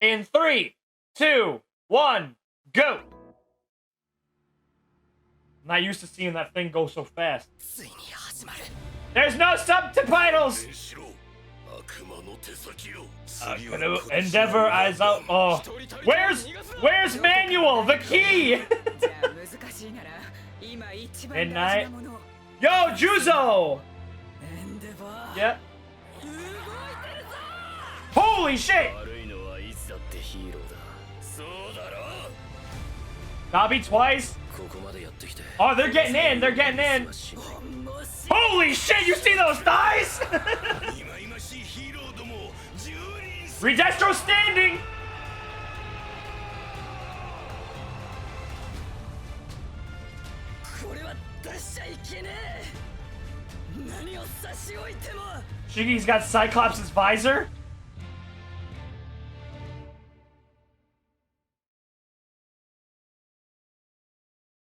In 3, 2, 1, go! I'm not used to seeing that thing go so fast. There's no subtitles! Endeavor Izawa. Oh. Where's Manual? The key! Midnight. Yo, Juzo! Yep. Holy shit! Nabi twice. Oh, they're getting in. They're getting in. Holy shit! You see those thighs? Re-Destro standing. Shige's got Cyclops' visor.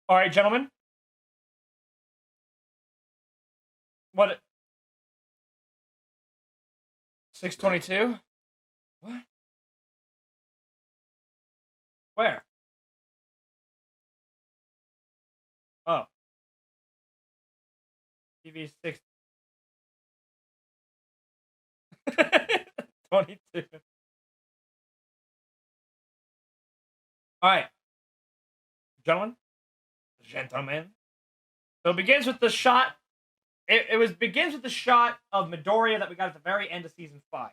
All right, gentlemen. What? 622? What? Where? Oh. TV 6. 22. All right. Gentlemen. Gentlemen. So it begins with the shot. It begins with the shot of Midoriya that we got at the very end of season 5.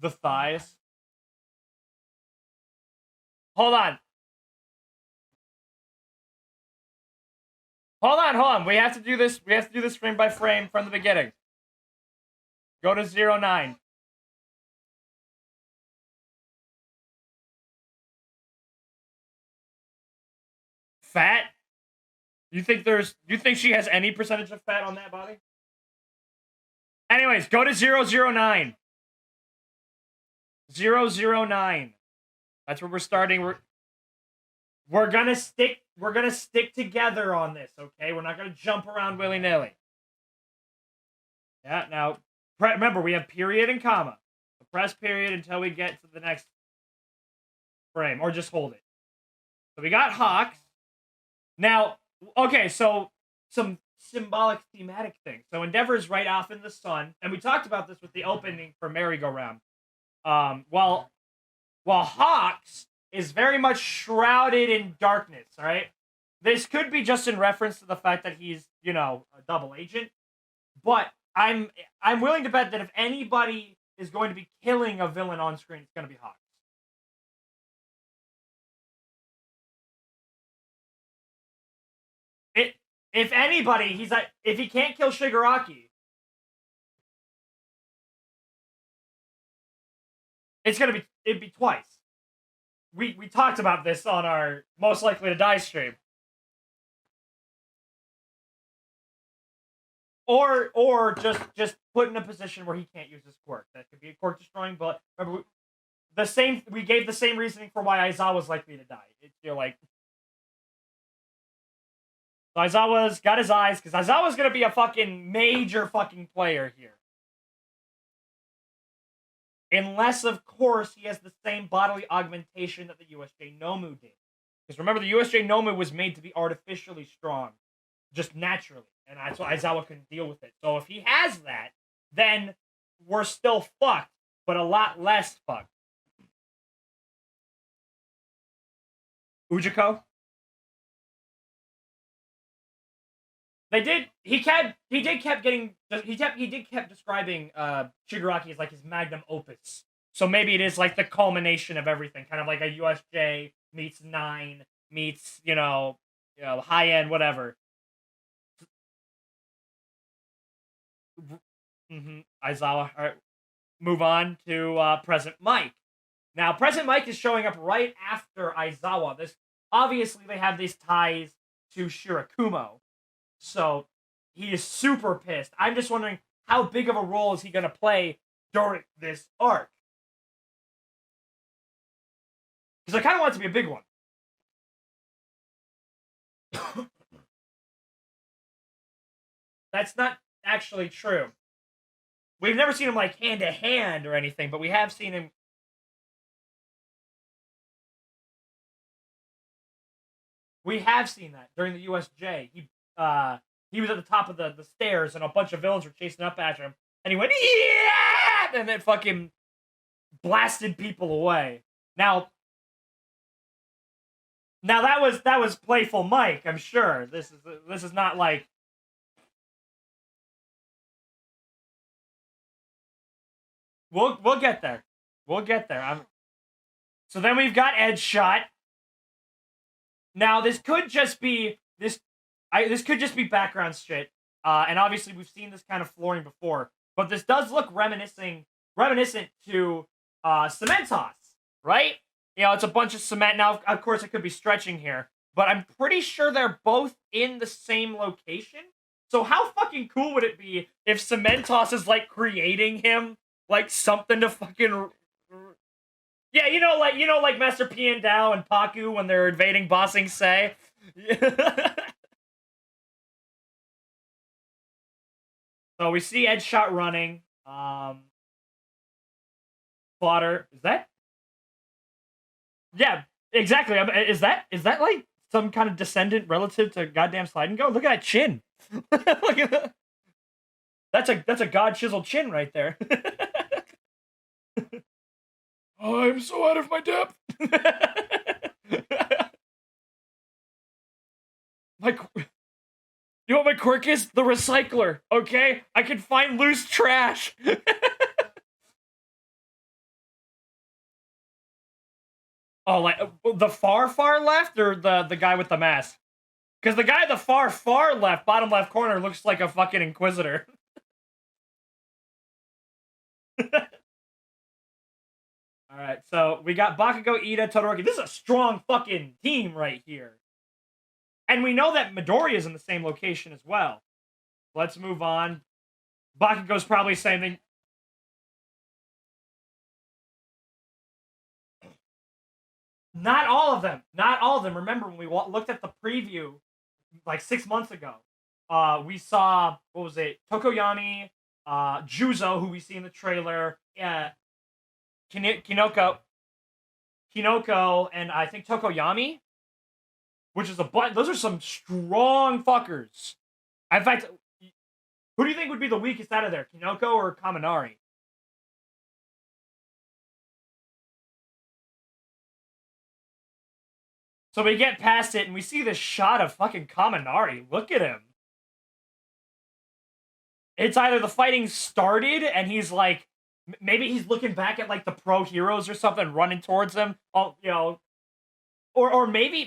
The thighs. Hold on. Hold on. We have to do this. We have to do this frame by frame from the beginning. Go to 09. Fat? You think she has any percentage of fat on that body? Anyways, go to 009. 009. That's where we're starting. We're gonna stick together on this, okay? We're not gonna jump around willy-nilly. Yeah, now remember we have period and comma. So press period until we get to the next frame, or just hold it. So we got Hawks. Now, okay, so some symbolic thematic things. So Endeavor is right off in the sun, and we talked about this with the opening for Merry-Go-Round. While Hawks is very much shrouded in darkness, all right? This could be just in reference to the fact that he's, a double agent, but I'm willing to bet that if anybody is going to be killing a villain on screen, it's going to be Hawks. If anybody, he's like, if he can't kill Shigaraki, it'd be twice. We talked about this on our Most Likely to Die stream. Or just put in a position where he can't use his quirk. That could be a quirk destroying, but remember we gave the same reasoning for why Izawa was likely to die. So Izawa's got his eyes, because Izawa's gonna be a fucking major fucking player here. Unless, of course, he has the same bodily augmentation that the USJ Nomu did. Because remember, the USJ Nomu was made to be artificially strong. Just naturally. And that's why Izawa couldn't deal with it. So if he has that, then we're still fucked. But a lot less fucked. Ujiko? He kept describing Shigaraki as like his magnum opus. So maybe it is like the culmination of everything, kind of like a USJ meets 9 meets, high end whatever. Izawa. All right. Move on to Present Mike. Now, Present Mike is showing up right after Izawa. Obviously they have these ties to Shirakumo. So, he is super pissed. I'm just wondering, how big of a role is he going to play during this arc? Because I kind of want it to be a big one. That's not actually true. We've never seen him, like, hand-to-hand or anything, but we have seen him We have seen that during the USJ. He was at the top of the stairs, and a bunch of villains were chasing up after him, and he went yeah, and then fucking blasted people away. Now that was playful Mike. I'm sure this is not like. We'll get there. We'll get there. So then we've got Edge Shot. Now this could just be this could just be background shit. And obviously we've seen this kind of flooring before, but this does look reminiscent to Cementos, right? You know, it's a bunch of cement. Now, of course, it could be stretching here, but I'm pretty sure they're both in the same location. So how fucking cool would it be if Cementos is like creating him like something to fucking yeah, like Master P and Dao and Paku when they're invading Bossing Say. So we see Edge Shot running. Fodder. Is that? Yeah, exactly. Is that like some kind of descendant relative to goddamn Slide and Go? Look at that chin. Look at that. That's a god chiseled chin right there. I'm so out of my depth. You know what my quirk is? The recycler, okay? I can find loose trash. Oh, like the far left or the guy with the mask? Because the guy at the far left, bottom left corner, looks like a fucking Inquisitor. Alright, so we got Bakugo, Ida, Todoroki. This is a strong fucking team right here. And we know that Midoriya is in the same location as well. Let's move on. Bakugo's probably same thing. Not all of them. Not all of them. Remember, when we looked at the preview like 6 months ago, we saw, what was it? Tokoyami, Juzo, who we see in the trailer, Kinoko, and I think Tokoyami, which is those are some strong fuckers. In fact, who do you think would be the weakest out of there, Kinoko or Kaminari? So we get past it and we see this shot of fucking Kaminari. Look at him. It's either the fighting started and he's like, maybe he's looking back at like the pro heroes or something running towards him. Oh, you know, or maybe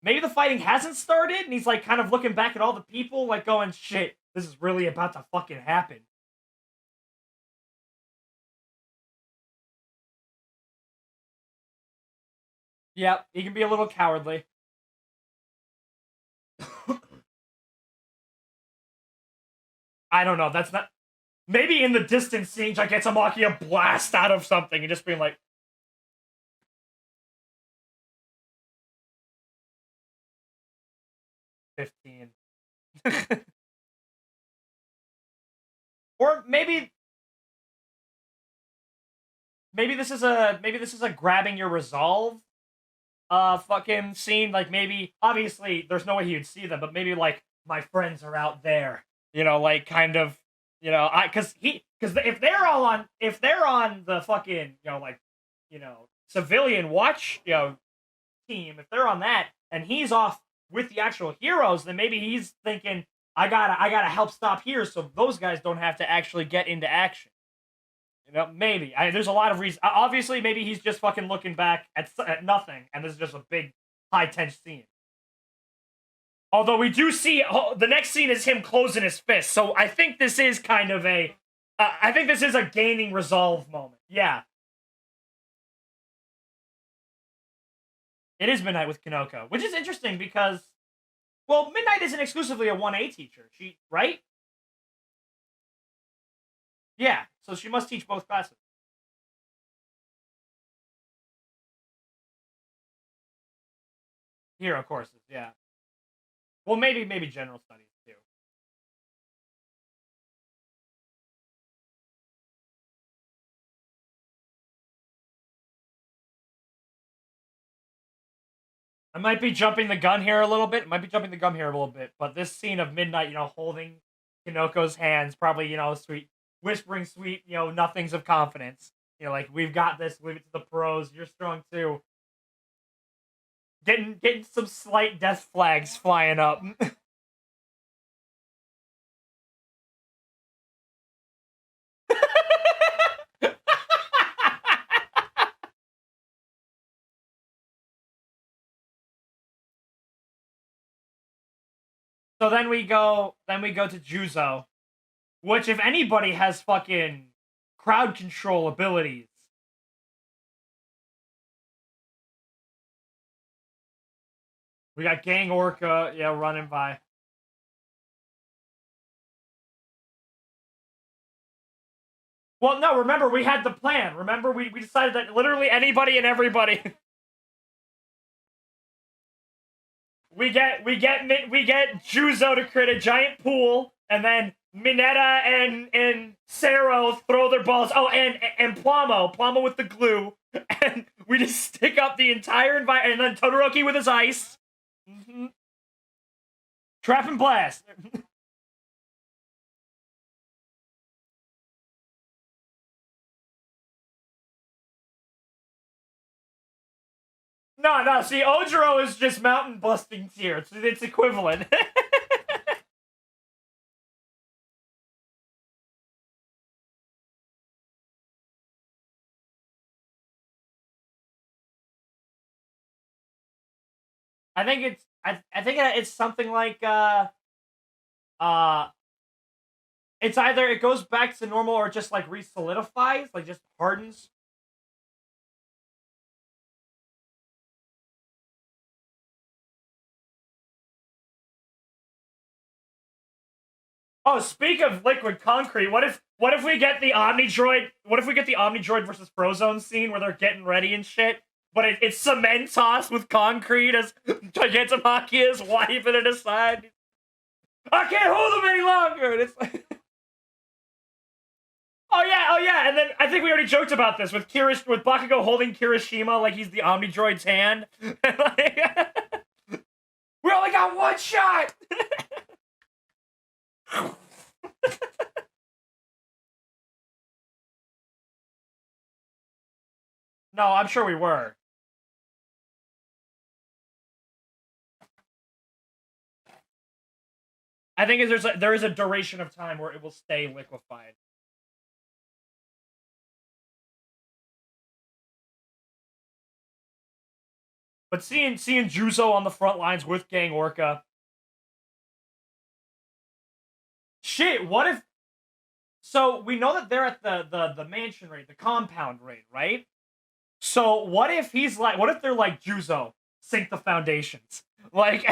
the fighting hasn't started and he's like kind of looking back at all the people like going, shit, this is really about to fucking happen. Yep, he can be a little cowardly. I don't know. That's not. Maybe in the distance, seeing Gigantomachia blast out of something and just being like, 15. Or maybe this is a grabbing your resolve fucking scene. Like maybe obviously there's no way he would see them, but maybe like my friends are out there. You know, like kind of, you know, because if they're on the fucking, you know, like, you know, civilian watch, you know, team, if they're on that and he's off with the actual heroes, then maybe he's thinking, I gotta help stop here so those guys don't have to actually get into action. You know, maybe. There's a lot of reasons. Obviously, maybe he's just fucking looking back at nothing, and this is just a big, high-tense scene. Although we do see, the next scene is him closing his fist, so I think this is kind of a, I think this is a gaining resolve moment. Yeah. It is Midnight with Kinoko, which is interesting because, well, Midnight isn't exclusively a 1A teacher. Right? Yeah, so she must teach both classes. Hero courses, yeah. Well, maybe general studies too. I might be jumping the gun here a little bit. But this scene of Midnight, holding Kinoko's hands, probably, sweet, whispering sweet, nothings of confidence. Like, we've got this, leave it to the pros, you're strong too. Getting some slight death flags flying up. So then we go to Juzo, which if anybody has fucking crowd control abilities. We got Gang Orca, running by. Well, no, remember, we had the plan. Remember, we decided that literally anybody and everybody. we get Juzo to create a giant pool, and then Mineta and Sero throw their balls. Oh, and Plamo with the glue, and we just stick up the entire environment, and then Todoroki with his ice. Mm-hmm. Trap and blast. No, see, Ojiro is just mountain busting tier. It's equivalent. I think it's something like it's either it goes back to normal or just like re-solidifies, like just hardens. Oh, speak of liquid concrete, what if we get the Omnidroid? What if we get the Omnidroid versus Frozone scene where they're getting ready and shit? But it's Cementos with concrete as Gigantomachia is wiping it aside. I can't hold them any longer. And it's like, oh yeah, and then I think we already joked about this with Bakugo holding Kirishima like he's the Omnidroid's hand. Like, we only got one shot. No, I'm sure we were. I think there is a duration of time where it will stay liquefied. But seeing Juzo on the front lines with Gang Orca. Shit, what if... So, we know that they're at the mansion raid, the compound raid, right? So, what if they're like, Juzo, sink the foundations? Like...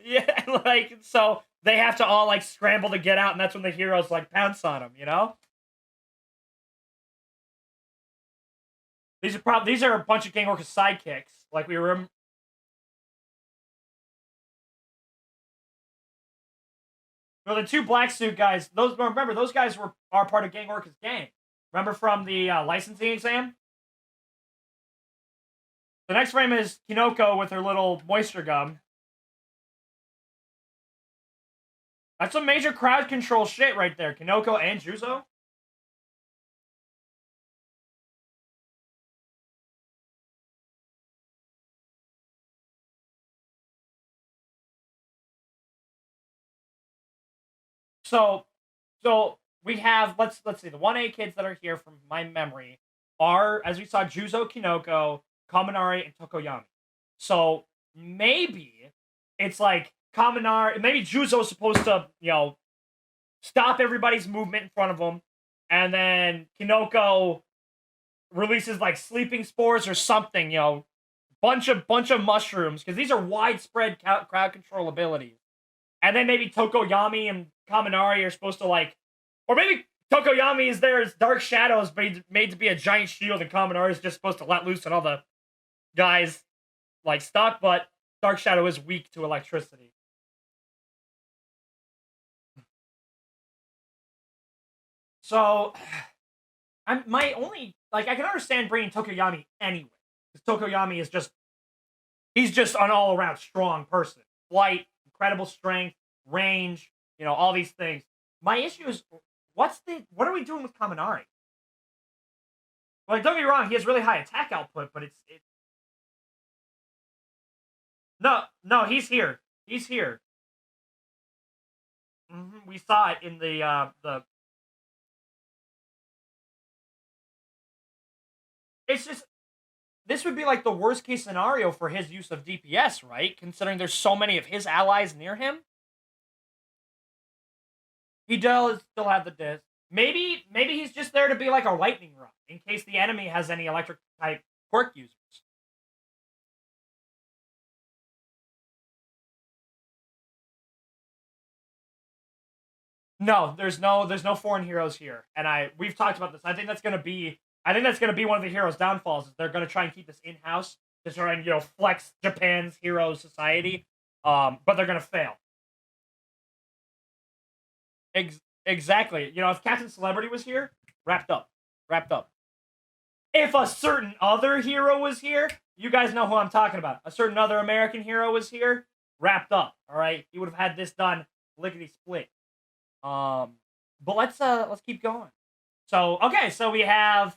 yeah, like, so they have to all, like, scramble to get out, and that's when the heroes, like, pounce on them, you know? These are a bunch of Gang Orca's sidekicks. Like, we were... Well, the two black suit guys, remember, those guys are part of Gang Orca's gang. Remember from the licensing exam? The next frame is Kinoko with her little moisture gum. That's some major crowd control shit right there. Kinoko and Juzo. So we have let's see, the 1A kids that are here from my memory are, as we saw, Juzo, Kinoko, Kaminari, and Tokoyami. So maybe it's like Kaminari, maybe Juzo is supposed to, stop everybody's movement in front of him, and then Kinoko releases like sleeping spores or something, bunch of mushrooms, because these are widespread crowd control abilities. And then maybe Tokoyami and Kaminari are supposed to like, or maybe Tokoyami is there as Dark Shadows made to be a giant shield, and Kaminari is just supposed to let loose on all the guys like stuck, but Dark Shadow is weak to electricity. So, my only, like, I can understand bringing Tokoyami anyway, because Tokoyami is just He's just an all-around strong person. Flight, incredible strength, range, all these things. My issue is, what are we doing with Kaminari? Like, don't get me wrong, he has really high attack output, but it's no, he's here. He's here. We saw it in the. It's just, this would be like the worst case scenario for his use of DPS, right? Considering there's so many of his allies near him. He does still have the disc. Maybe he's just there to be like a lightning rod in case the enemy has any electric type quirk users. No, there's no foreign heroes here, and we've talked about this. I think that's gonna be one of the heroes' downfalls. Is they're gonna try and keep this in house to try and flex Japan's hero society, but they're gonna fail. Exactly. If Captain Celebrity was here, wrapped up. If a certain other hero was here, you guys know who I'm talking about. A certain other American hero was here, wrapped up. All right, he would have had this done lickety split. But let's keep going. So okay, so we have.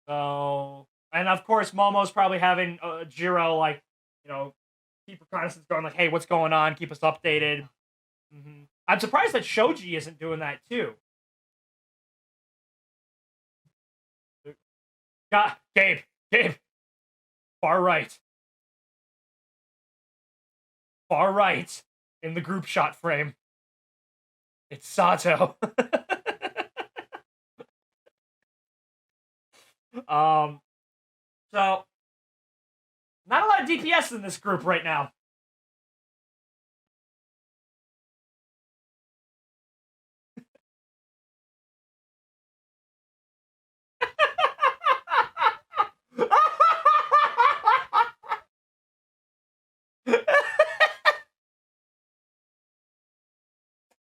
So, and of course, Momo's probably having Jiro keep reconnaissance going, like, hey, what's going on? Keep us updated. I'm surprised that Shoji isn't doing that too. God, Gabe, far right in the group shot frame. It's Sato. So not a lot of DPS in this group right now.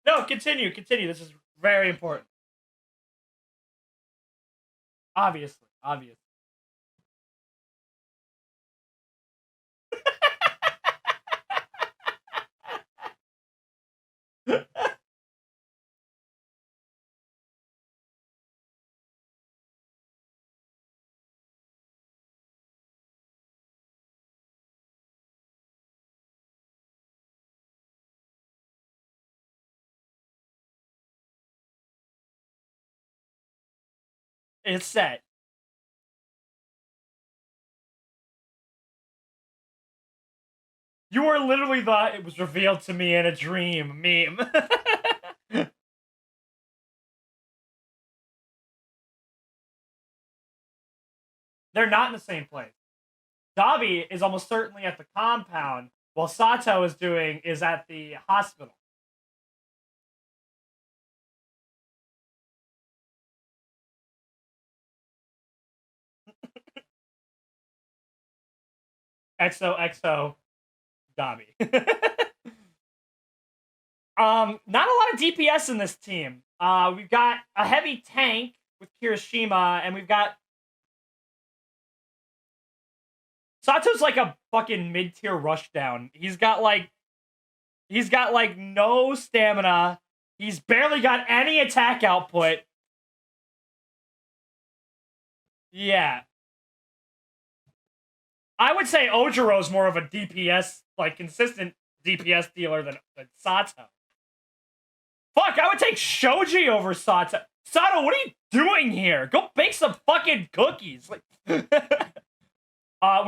No, continue. This is very important. Obviously. It's set. You were literally the "it was revealed to me in a dream" meme. They're not in the same place. Dabi is almost certainly at the compound, while Sato is at the hospital. XOXO Dabi. Not a lot of DPS in this team. We've got a heavy tank with Kirishima, and we've got Sato's like a fucking mid-tier rushdown. He's got like no stamina. He's barely got any attack output. Yeah. I would say Ojiro's more of a DPS, like consistent DPS dealer than Sato. Fuck, I would take Shoji over Sato. Sato, what are you doing here? Go bake some fucking cookies. Like, we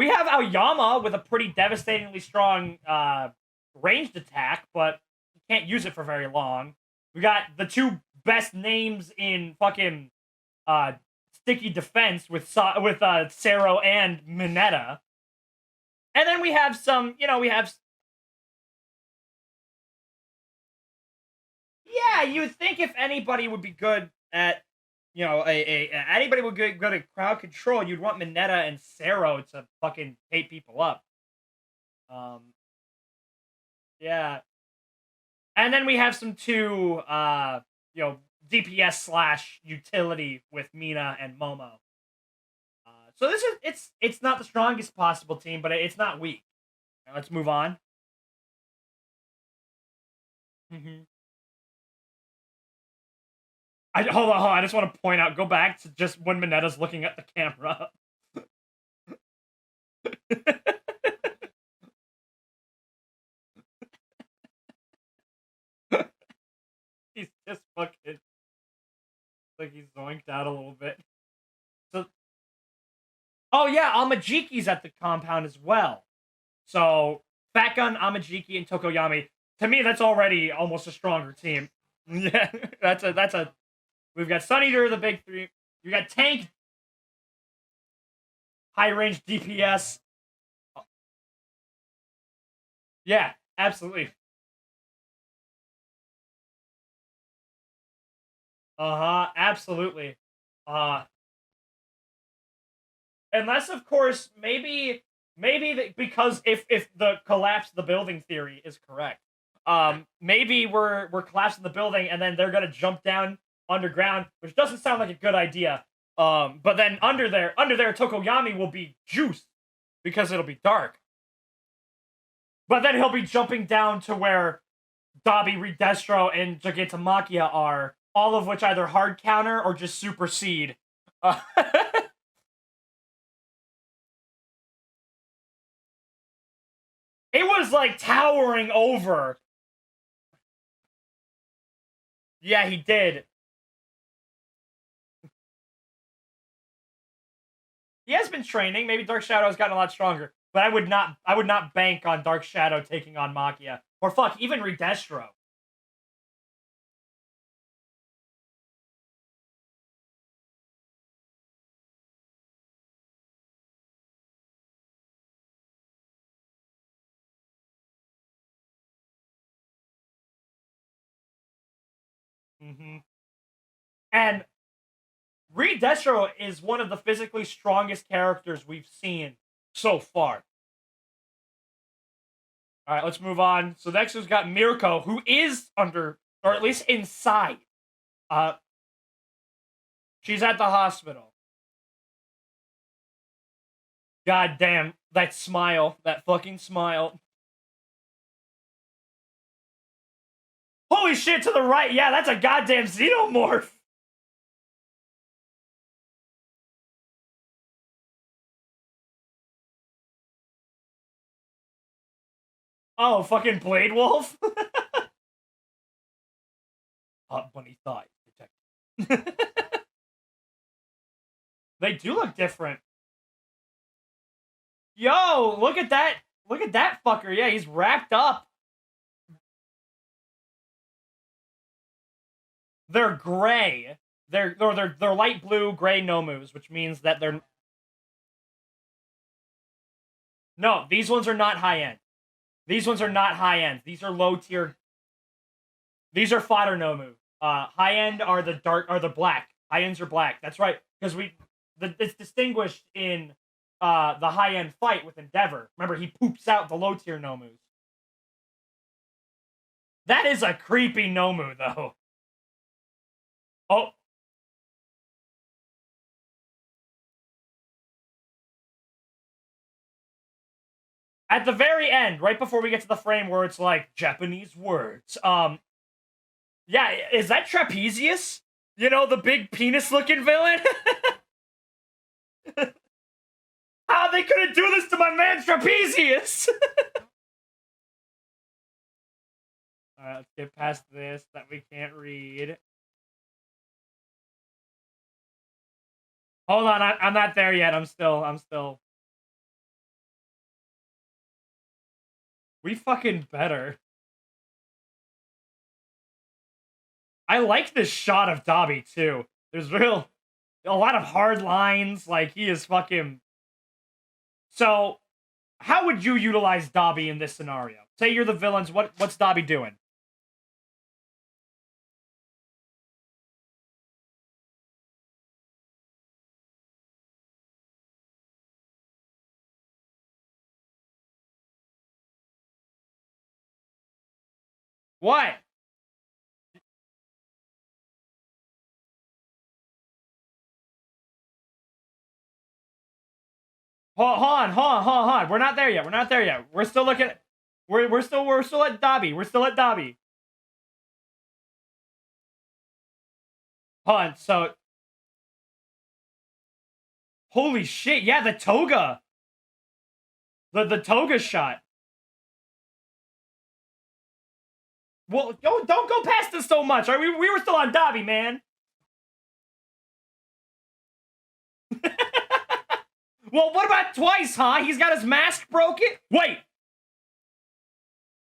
have Aoyama with a pretty devastatingly strong ranged attack, but you can't use it for very long. We got the two best names in fucking sticky defense with Sero and Mineta. And then we have some, yeah, you would think if anybody would be good at, anybody would be good at crowd control, you'd want Mineta and Sero to fucking hate people up. Yeah. And then we have some two, DPS / utility with Mina and Momo. So this is it's not the strongest possible team, but it's not weak. Now let's move on. Hold on. I just want to point out. Go back to just when Minetta's looking at the camera. He's just fucking like he's zoinked out a little bit. So, oh yeah, Amajiki's at the compound as well. So Fat Gun, Amajiki, and Tokoyami. To me, that's already almost a stronger team. Yeah, that's a. We've got Sun Eater, the big three. You got Tank, high range DPS. Yeah, absolutely. Absolutely. Unless, of course, maybe because if the collapse of the building theory is correct, maybe we're collapsing the building and then they're gonna jump down underground, which doesn't sound like a good idea. But then under there, Tokoyami will be juiced because it'll be dark. But then he'll be jumping down to where Dabi, Re-Destro, and Gigantomachia are, all of which either hard counter or just supersede. It was like towering over. Yeah, he did. He has been training. Maybe Dark Shadow has gotten a lot stronger, but I would not bank on Dark Shadow taking on Machia, or fuck, even Re-Destro. And Re-Destro is one of the physically strongest characters we've seen so far. All right, let's move on. So next we've got Mirko, who is under, or at least inside. She's at the hospital. God damn, that smile. That fucking smile. Holy shit, to the right. Yeah, that's a goddamn xenomorph. Oh, fucking Blade Wolf? Hot bunny thigh. They do look different. Yo, look at that. Look at that fucker. Yeah, he's wrapped up. They're gray. They're light blue gray Nomus, which means that they're... No, these ones are not high end. These ones are not high end. These are low tier. These are fodder Nomu. High end are the black. High ends are black. That's right, because it's distinguished in the high end fight with Endeavor. Remember, he poops out the low tier Nomus. That is a creepy Nomu, though. Oh. At the very end, right before we get to the frame where it's like Japanese words, yeah, is that Trapezius? You know, the big penis-looking villain? How they couldn't do this to my man Trapezius? Alright, let's get past this that we can't read. Hold on, I'm not there yet. I'm still. We fucking better. I like this shot of Dabi, too. There's a lot of hard lines. Like, he is fucking... So, how would you utilize Dabi in this scenario? Say you're the villains, what's Dabi doing? What? Hold on. We're not there yet. We're not there yet. We're still looking. We're still at Dobby. We're still at Dobby. Hold on. So, holy shit! Yeah, the toga. The toga shot. Well, don't go past us so much. Right? We were still on Dobby, man. Well, what about twice, huh? He's got his mask broken? Wait.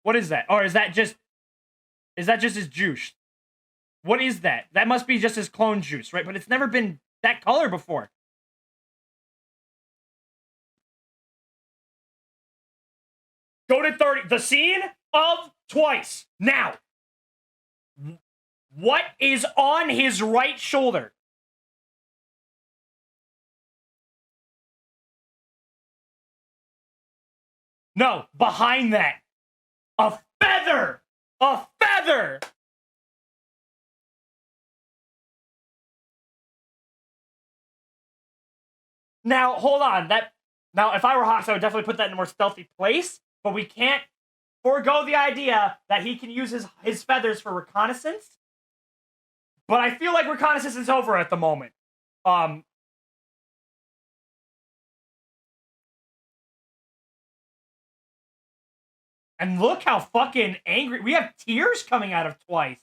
What is that? Or is that just his juice? What is that? That must be just his clone juice, right? But it's never been that color before. Go to 30. The scene of twice. Now. What is on his right shoulder? No, behind that. A feather! A feather! Now, hold on. Now, if I were Hawks, I would definitely put that in a more stealthy place, but we can't forego the idea that he can use his feathers for reconnaissance. But I feel like reconnaissance is over at the moment. And look how fucking angry. We have tears coming out of twice.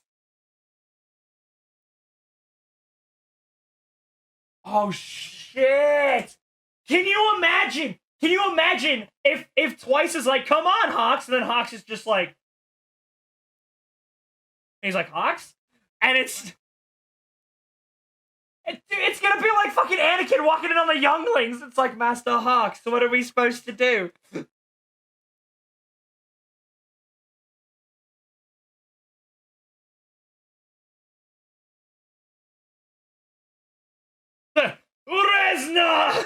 Oh, shit. Can you imagine? Can you imagine if twice is like, come on, Hawks, and then Hawks is just like, he's like, Hawks? And it's gonna be like fucking Anakin walking in on the younglings. It's like, Master Hawks, so what are we supposed to do? Uresna!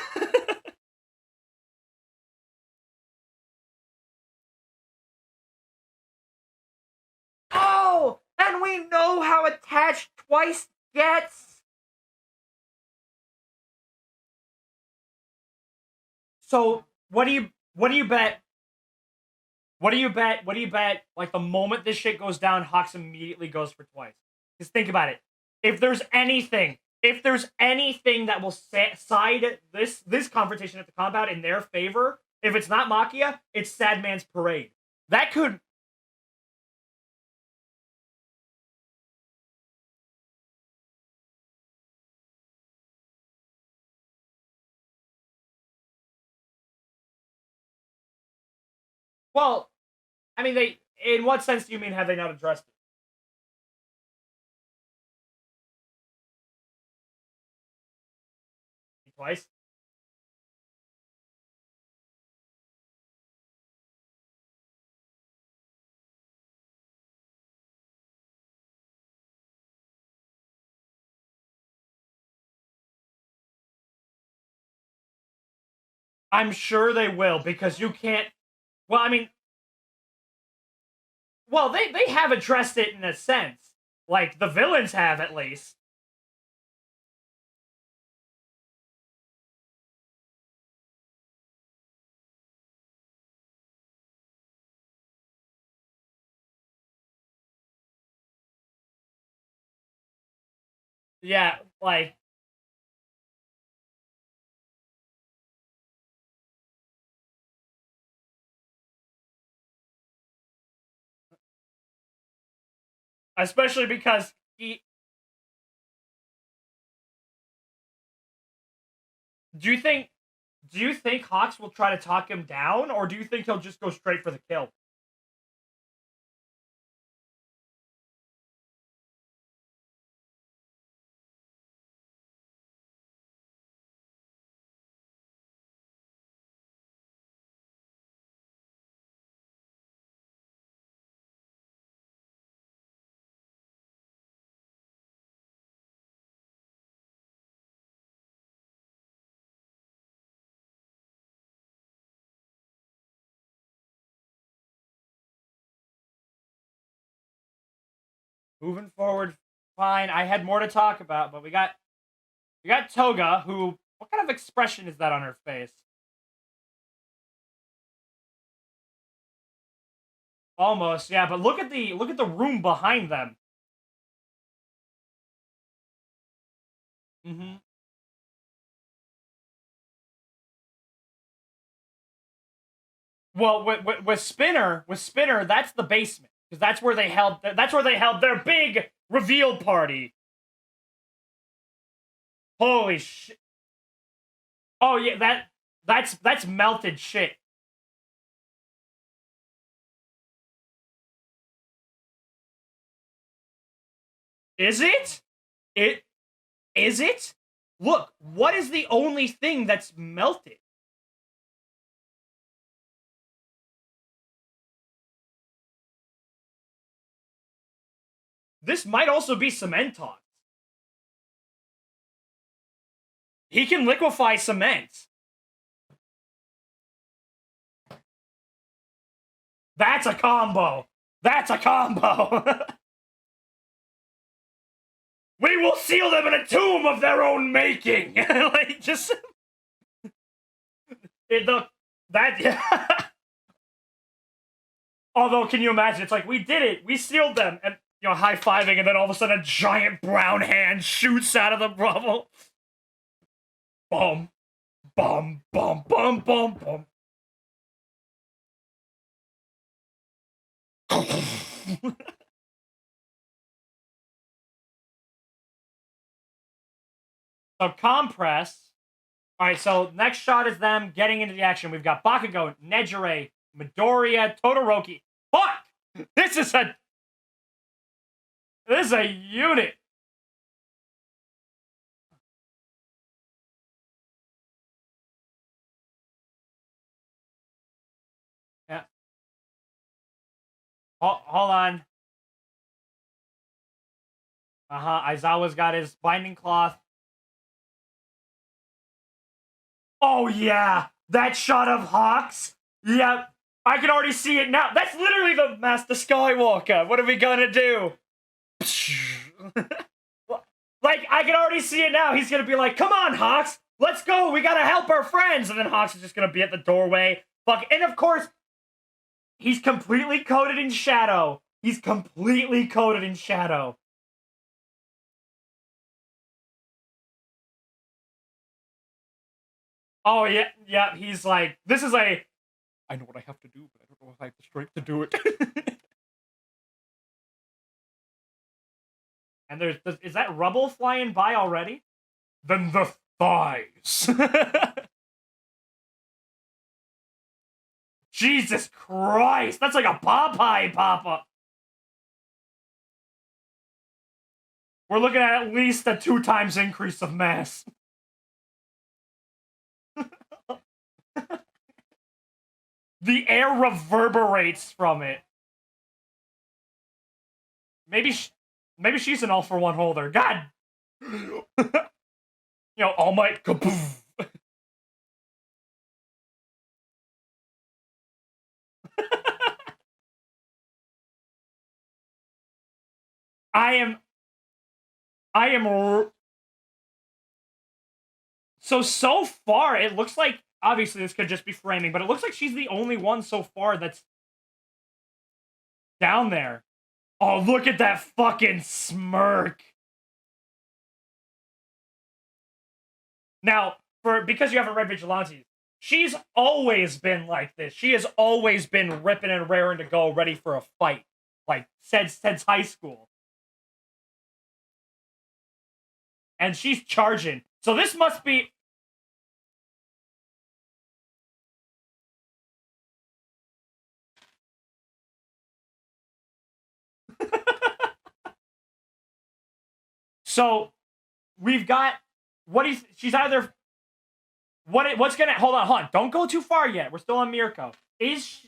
Oh, and we know how attached twice gets. So what do you bet? What do you bet? What do you bet? Like the moment this shit goes down, Hawks immediately goes for twice. Because think about it. If there's anything that will side this confrontation at the combat in their favor, if it's not Machia, it's Sad Man's Parade. That could. Well, I mean, they. In what sense do you mean have they not addressed it? Twice? I'm sure they will because you can't. Well, I mean, well, they have addressed it in a sense, like the villains have at least. Yeah, like especially because he. Do you think? Do you think Hawks will try to talk him down, or do you think he'll just go straight for the kill? Moving forward, fine. I had more to talk about, but we got Toga, who what kind of expression is that on her face? Almost, yeah, but look at the room behind them. Mm-hmm. Well, with Spinner, that's the basement because that's where they held their big reveal party. Holy shit! Oh yeah, that's melted shit. Is it? It is it? Look, what is the only thing that's melted? This might also be Cementos. He can liquefy cement. That's a combo. That's a combo. We will seal them in a tomb of their own making. Like just that. Yeah. Although, can you imagine? It's like we did it. We sealed them, and high fiving, and then all of a sudden, a giant brown hand shoots out of the rubble. Boom, boom, boom, boom, boom, boom. So compress. All right. So next shot is them getting into the action. We've got Bakugo, Nejire, Midoriya, Todoroki. Fuck! This is a unit. Yeah. Hold on. Izawa's got his binding cloth. Oh yeah, that shot of Hawks. Yep, I can already see it now. That's literally the Master Skywalker. What are we gonna do? Like, I can already see it now. He's gonna be like, "Come on, Hawks, let's go. We gotta help our friends." And then Hawks is just gonna be at the doorway. Fuck, and of course, he's completely coated in shadow. He's completely coated in shadow. Oh yeah, yeah. He's like, this is a. I know what I have to do, but I don't know if I have the strength to do it. And is that rubble flying by already? Then the thighs. Jesus Christ, that's like a Popeye pop-up. We're looking at least a 2 times increase of mass. The air reverberates from it. Maybe she's an all-for-one holder. God! All Might kaboof. I am so far it looks like, obviously this could just be framing, but it looks like she's the only one so far that's down there. Oh, look at that fucking smirk. Now, because you haven't read Vigilantes, she's always been like this. She has always been ripping and raring to go, ready for a fight. Like, since high school. And she's charging. So this must be... So, we've got... She's either... What's gonna... Hold on. Don't go too far yet. We're still on Mirko. Is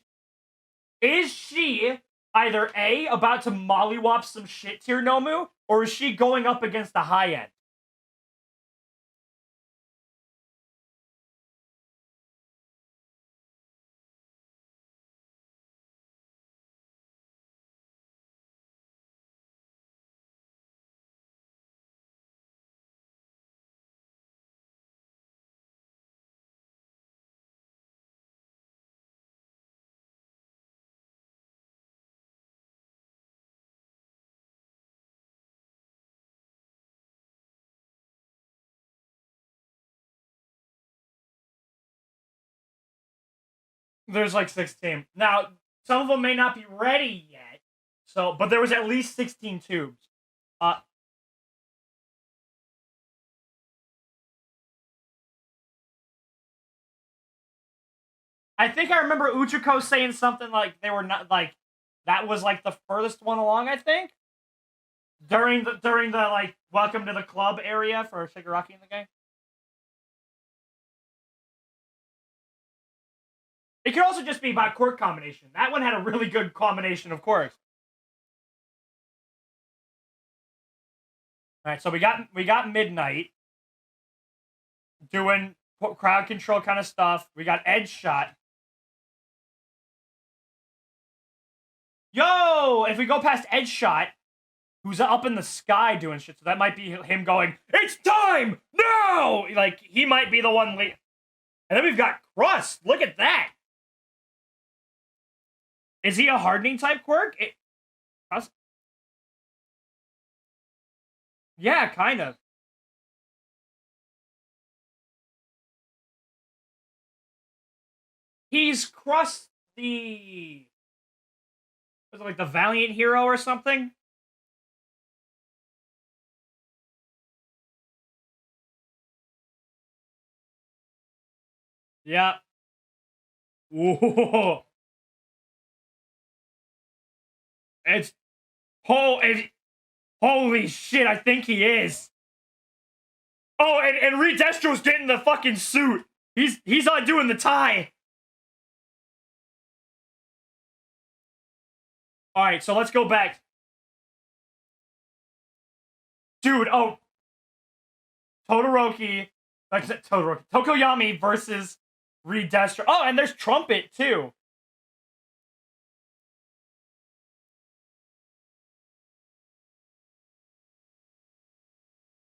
she either A, about to mollywop some shit to your Nomu, or is she going up against the high end? There's like 16. Now, some of them may not be ready yet. So, but there was at least 16 tubes. I think I remember Uchiko saying something like they were not like that was like the furthest one along, I think. During the like welcome to the club area for Shigaraki in the game. It could also just be about quirk combination. That one had a really good combination of quirks. Alright, so we got Midnight doing crowd control kind of stuff. We got Edge Shot. Yo! If we go past Edge Shot, who's up in the sky doing shit, so that might be him going, "It's time! No!" Like, he might be the one And then we've got Crust. Look at that! Is he a hardening type quirk? Yeah, kind of. He's Crust the... Was it like the Valiant Hero or something? Yeah. Whoa. It's... Holy shit, I think he is. Oh, and Re-Destro's getting the fucking suit. He's on doing the tie. Alright, so let's go back. Dude, oh. Todoroki. Todoroki. Tokoyami versus Re-Destro. Oh, and there's Trumpet, too.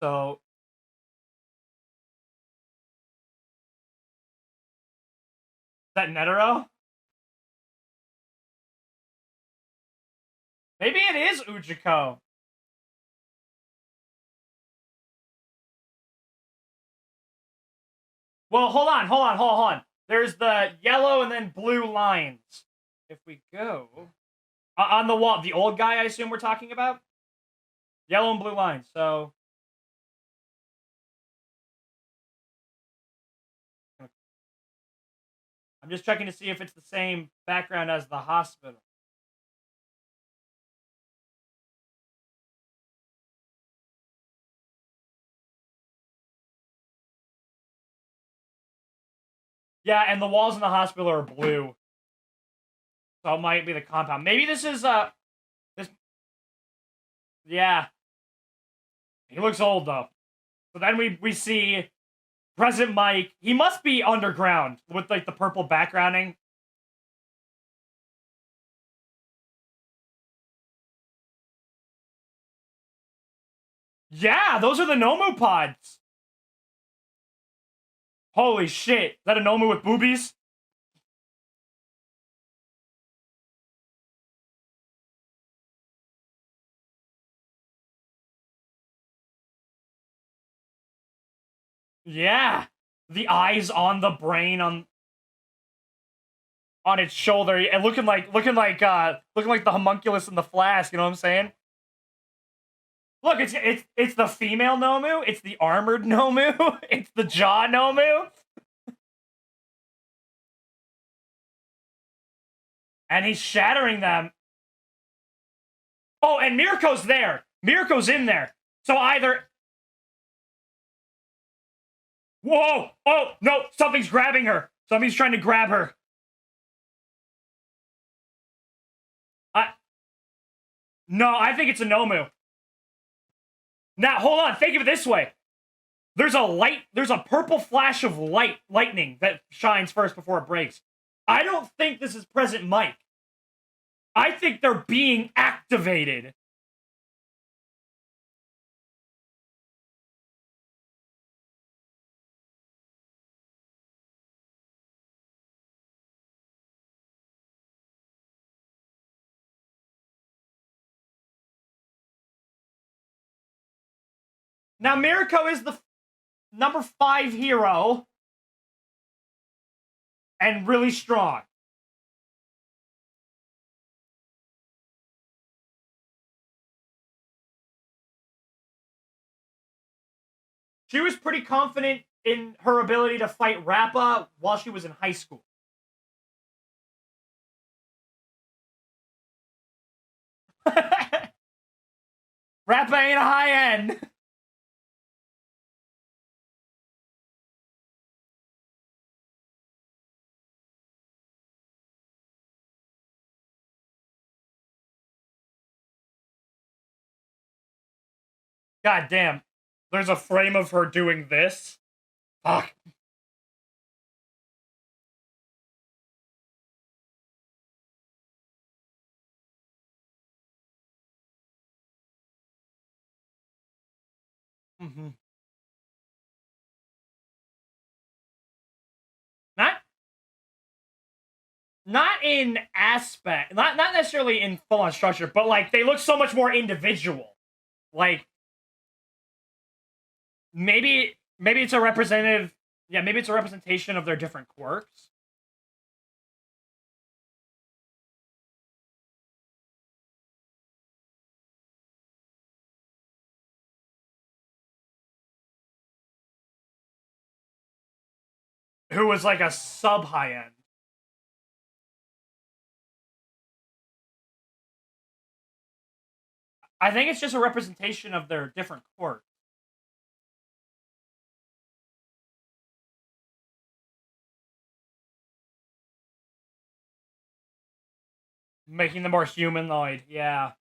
So... Is that Netero? Maybe it is Ujiko. Well, hold on. There's the yellow and then blue lines. If we go... on the wall, the old guy, I assume we're talking about? Yellow and blue lines, so... I'm just checking to see if it's the same background as the hospital. Yeah, and the walls in the hospital are blue. So it might be the compound. Maybe this is, this... Yeah. He looks old, though. So then we see President Mike. He must be underground with, like, the purple backgrounding. Yeah, those are the Nomu pods. Holy shit. Is that a Nomu with boobies? Yeah. The eyes on the brain on its shoulder. And looking like the homunculus in the flask, you know what I'm saying? Look, it's the female Nomu, it's the armored Nomu, it's the jaw Nomu. And he's shattering them. Oh, and Mirko's there. Mirko's in there. So either... Whoa! Oh, no! Something's grabbing her. Something's trying to grab her. No, I think it's a Nomu. Now, hold on. Think of it this way. There's a purple flash of lightning that shines first before it breaks. I don't think this is President Mike. I think they're being activated. Now, Mirko is the number 5 hero. And really strong. She was pretty confident in her ability to fight Rappa while she was in high school. Rappa ain't a high end. God damn. There's a frame of her doing this. Fuck. Mm-hmm. Not in aspect, not necessarily in full on structure, but like they look so much more individual. Like maybe it's a representative. Yeah, maybe it's a representation of their different quirks. Who was like a sub high end. I think it's just a representation of their different quirks. Making them more humanoid, yeah.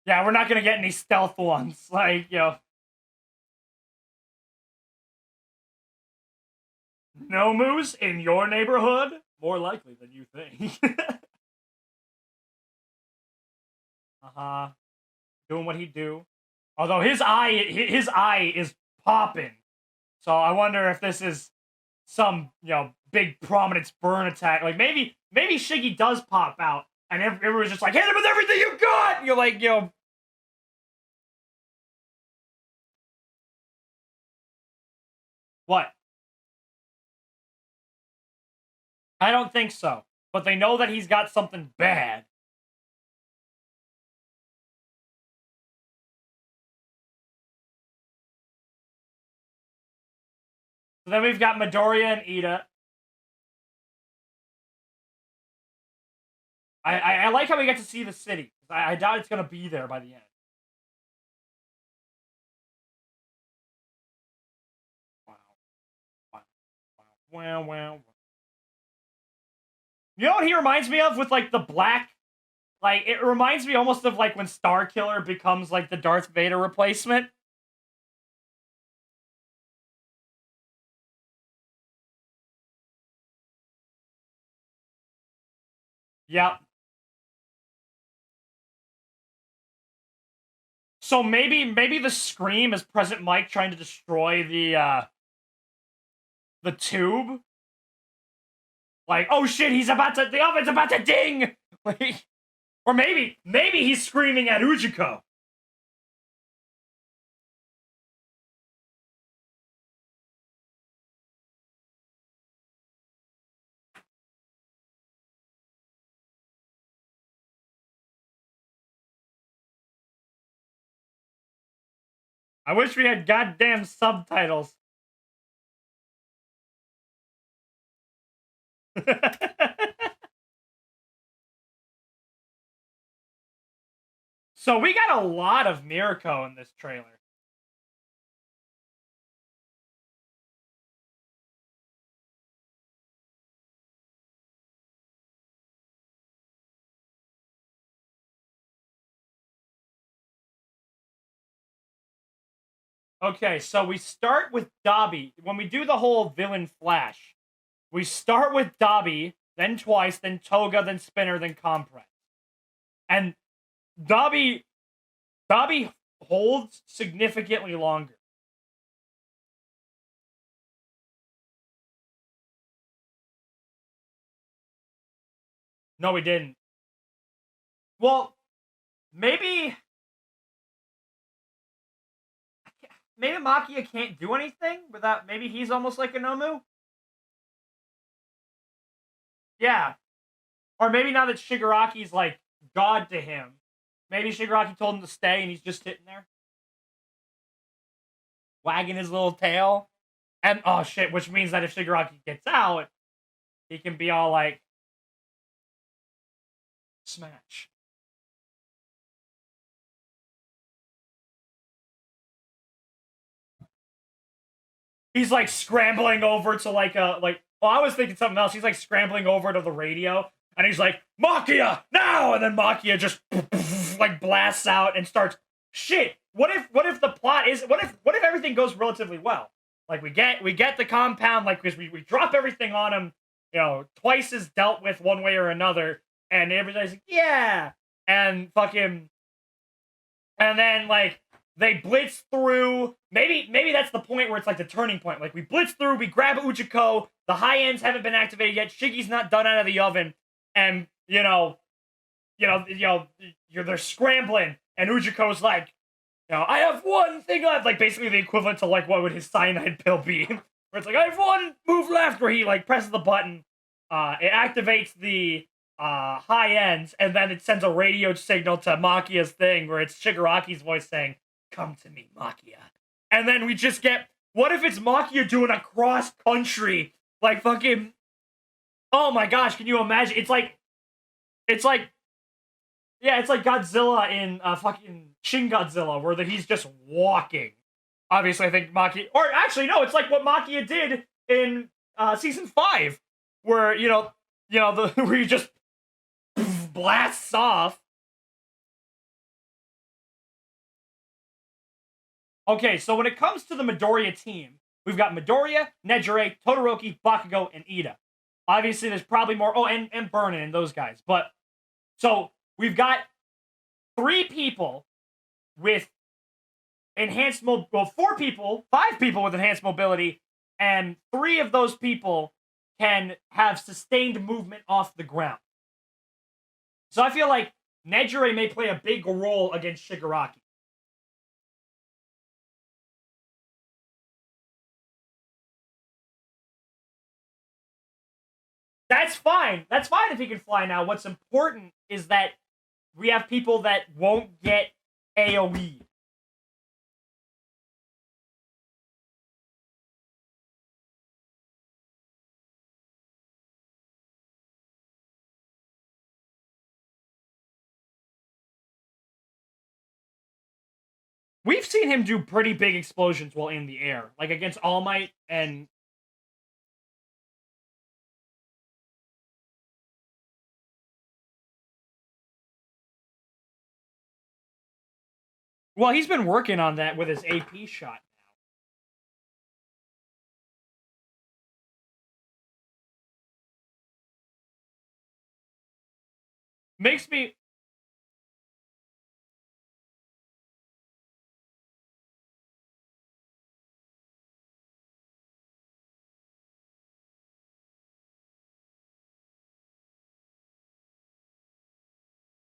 Yeah, we're not gonna get any stealth ones. Like, Nomus in your neighborhood? More likely than you think. Uh-huh. Doing what he do. Although his eye is popping. So I wonder if this is some, big prominence burn attack. Like maybe Shiggy does pop out and everyone's just like, hit him with everything you got! And you're like, what? I don't think so. But they know that he's got something bad. So then we've got Midoriya and Ida. I like how we get to see the city. I doubt it's going to be there by the end. Wow. You know what he reminds me of with, like, the black... Like, it reminds me almost of, like, when Starkiller becomes, like, the Darth Vader replacement. Yep. So maybe the scream is President Mike trying to destroy the tube. Like, oh shit, the oven's about to ding! Like, or maybe he's screaming at Ujiko. I wish we had goddamn subtitles. So we got a lot of Mirko in this trailer. Okay, so we start with Dabi. When we do the whole villain flash, we start with Dabi, then twice, then Toga, then Spinner, then Compress. And Dabi holds significantly longer. No, we didn't. Well, maybe Machia can't do anything without. Maybe he's almost like a Nomu. Yeah, or maybe now that Shigaraki's like god to him, maybe Shigaraki told him to stay and he's just sitting there, wagging his little tail. And oh shit, which means that if Shigaraki gets out, he can be all like, smash. He's like scrambling over to like a like. Well, I was thinking something else. He's like scrambling over to the radio, and he's like, Machia now, and then Machia just like blasts out and starts. Shit. What if the plot is what if everything goes relatively well? Like we get the compound, like because we drop everything on him, you know, twice is dealt with one way or another, and everybody's like, yeah, and fucking, and then like they blitz through. Maybe that's the point where it's like the turning point. Like we blitz through, we grab Uchiko, the high ends haven't been activated yet, Shiggy's not done out of the oven, and they're scrambling, and Uchiko's like, I have one thing left, like basically the equivalent to like what would his cyanide pill be, where it's like I have one move left, where he like presses the button, it activates the high ends, and then it sends a radio signal to Machia's thing, where it's Shigaraki's voice saying, "Come to me, Machia," and then we just get. What if it's Machia doing a cross country, like fucking? Oh my gosh, can you imagine? It's like. Yeah, it's like Godzilla in fucking Shin Godzilla, where he's just walking. Obviously, I think Machia, or actually, no, it's like what Machia did in season 5, where where he just blasts off. Okay, so when it comes to the Midoriya team, we've got Midoriya, Nejire, Todoroki, Bakugo, and Ida. Obviously, there's probably more. Oh, and Burnin and those guys. But so we've got 3 people with enhanced mobility. Well, 4 people, 5 people with enhanced mobility, and 3 of those people can have sustained movement off the ground. So I feel like Nejire may play a big role against Shigaraki. That's fine. That's fine if he can fly now. What's important is that we have people that won't get AoE. We've seen him do pretty big explosions while in the air, like against All Might and. Well, he's been working on that with his AP shot now. Makes me.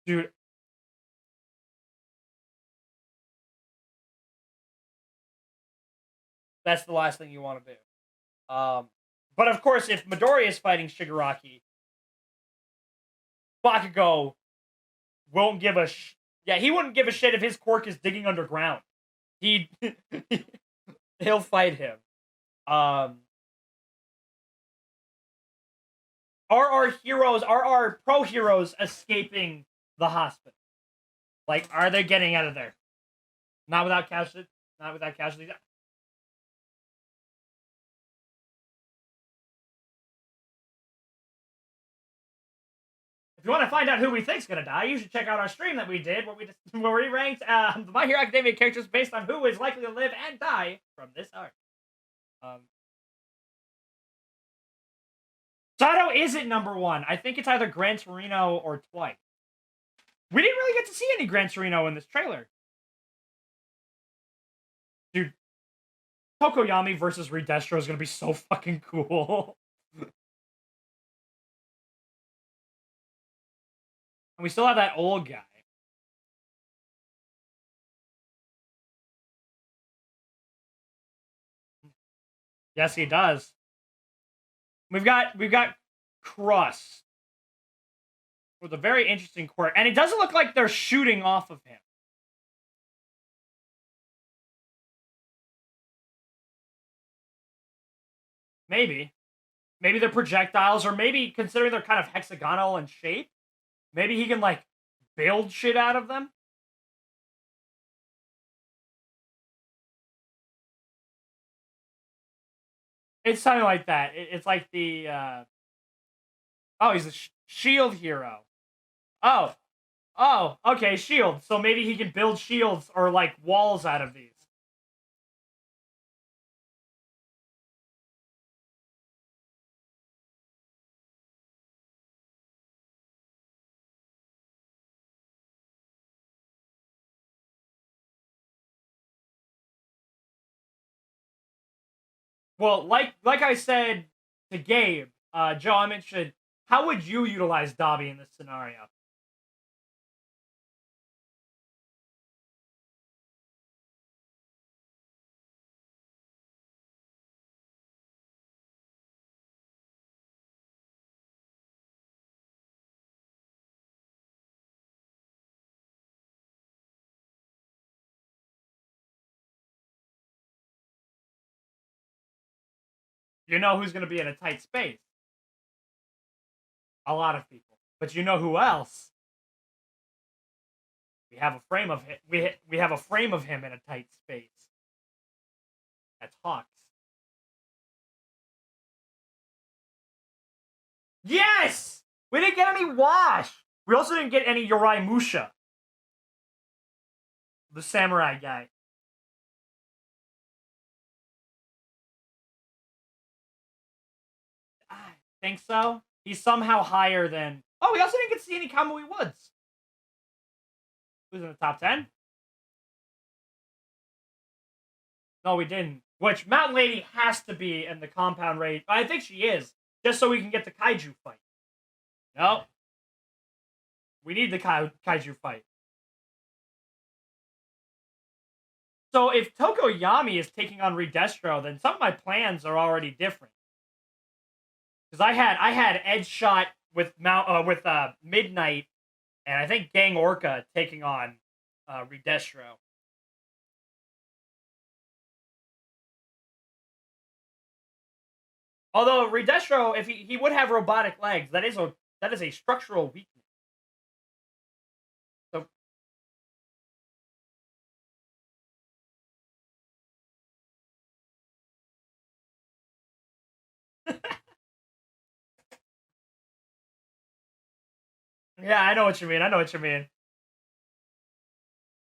Dude. That's the last thing you want to do. But of course, if Midoriya is fighting Shigaraki, Bakugo won't give a yeah, he wouldn't give a shit if his quirk is digging underground. He'll fight him. Are our heroes, are our pro heroes escaping the hospital? Like, are they getting out of there? Not without casualties. Not without casualties. If you want to find out who we think's gonna die, you should check out our stream that we did, where we ranked the My Hero Academia characters based on who is likely to live and die from this arc. Sato isn't number 1. I think it's either Gran Torino or Twice. We didn't really get to see any Gran Torino in this trailer. Dude, Tokoyami versus Re-Destro is gonna be so fucking cool. And we still have that old guy. Yes, he does. We've got Crust with a very interesting quirk, and it doesn't look like they're shooting off of him. Maybe they're projectiles, or maybe considering they're kind of hexagonal in shape, maybe he can like build shit out of them. It's something like that. It's like the oh, he's a shield hero. Oh, okay, shield. So maybe he can build shields or like walls out of these. Well, like I said to Gabe, Joe, I'm interested. How would you utilize Dobby in this scenario? You know who's going to be in a tight space? A lot of people. But you know who else? We have a frame of him. We have a frame of him in a tight space. That's Hawks. Yes! We didn't get any Wash. We also didn't get any Yorai Musha. The samurai guy. I think so. He's somehow higher than... Oh, we also didn't get to see any Kamui Woods. Who's in the top 10? No, we didn't. Which, Mountain Lady has to be in the compound raid. I think she is. Just so we can get the Kaiju fight. No. We need the Kaiju fight. So if Tokoyami is taking on Re-Destro, then some of my plans are already different. Because I had Edge Shot with Midnight, and I think Gang Orca taking on Re-Destro. Although Re-Destro, if he would have robotic legs, that is a structural weakness. So yeah, I know what you mean.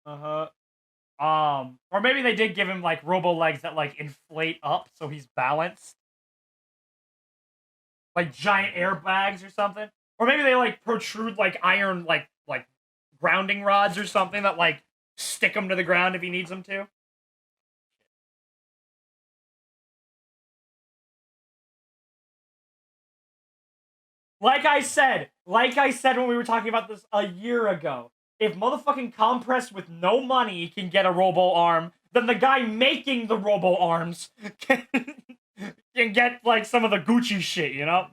Or maybe they did give him like robo legs that like inflate up so he's balanced. Like giant airbags or something. Or maybe they like protrude like iron like grounding rods or something that like stick him to the ground if he needs them to. Like I said when we were talking about this a year ago, if motherfucking Compress with no money can get a robo arm, then the guy making the robo arms can get like some of the Gucci shit, you know?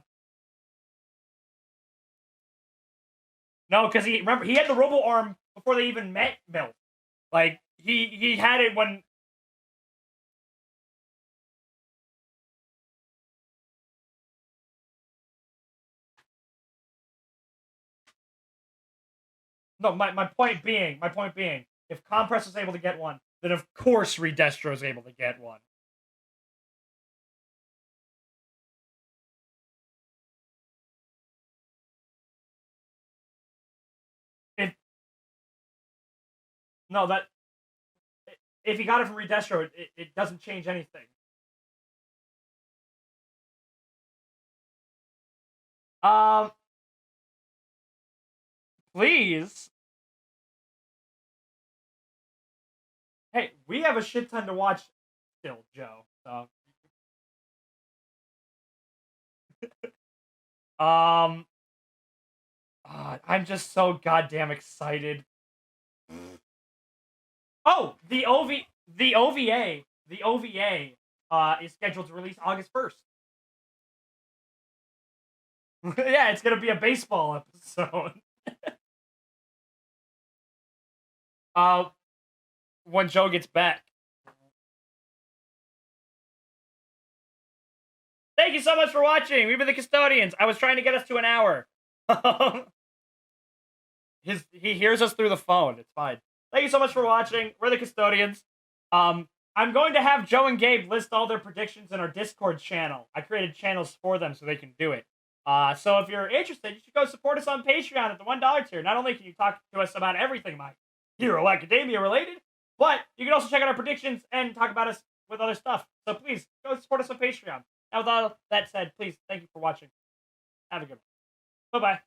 No, because he had the robo arm before they even met Milk. Like he had it when. No, my point being, if Compress is able to get one, then of course Re-Destro is able to get one. If no, that if he got it from Re-Destro, it doesn't change anything. Um, please. Hey, we have a shit ton to watch still, Joe. So, um, I'm just so goddamn excited. Oh, the OVA is scheduled to release August 1st. Yeah, it's gonna be a baseball episode. When Joe gets back. Thank you so much for watching. We've been the Custodians. I was trying to get us to an hour. He hears us through the phone. It's fine. Thank you so much for watching. We're the Custodians. I'm going to have Joe and Gabe list all their predictions in our Discord channel. I created channels for them so they can do it. So if you're interested, you should go support us on Patreon at the $1 tier. Not only can you talk to us about everything My Hero Academia related, but you can also check out our predictions and talk about us with other stuff. So please, go support us on Patreon. Now with all that said, please, thank you for watching. Have a good one. Bye-bye.